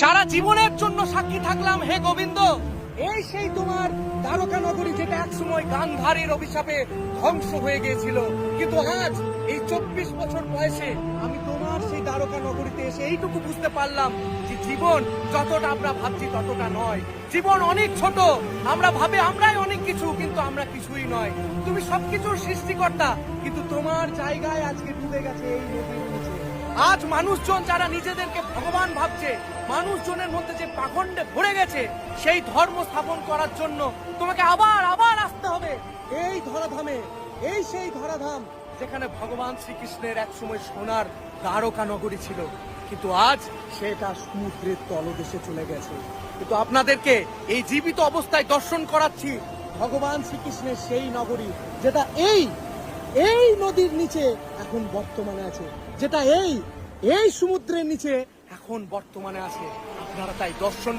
সারা জীবনের জন্য সাক্ষী থাকলাম হে গোবিন্দ, এই সেই তোমার দ্বারকা নগরী যেটা একসময় গান্ধারীর অভিশাপে ধ্বংস হয়ে গিয়েছিল। কিন্তু আজ এই 24 বছর বয়সে আমি তোমার সেই দ্বারকা নগরীতে এসে এইটুকু বুঝতে পারলাম যে জীবন যতটা আমরা ভাবছি ততটা নয়। জীবন অনেক ছোট, আমরা ভাবে আমরাই অনেক কিছু, কিন্তু আমরা কিছুই নয়। তুমি সবকিছুর সৃষ্টিকর্তা, কিন্তু তোমার জায়গায় আজকে ডুবে গেছে এই নদীর নিচে। আজ মানুষজন যারা নিজেদেরকে ভগবান ভাবছে, মানুষজনের মধ্যে যে পাখণ্ডে ভরে গেছে, সেই ধর্ম স্থাপন করার জন্য তোমাকে আবার আবার আসতে হবে এই ধরাধামে। এই সেই ধরাধাম যেখানে ভগবান শ্রীকৃষ্ণের একসময় সোনার দ্বারকা নগরী ছিল, কিন্তু আজ সেটা সমুদ্রের তলদেশে চলে গেছে। কিন্তু আপনাদেরকে এই জীবিত অবস্থায় দর্শন করাচ্ছি ভগবান শ্রীকৃষ্ণের সেই নগরী, যেটা এই নদীর নিচে এখন বর্তমানে আছে, যেটা এই সমুদ্রের নিচে এখন বর্তমানে আছে। আপনারা তাই দর্শন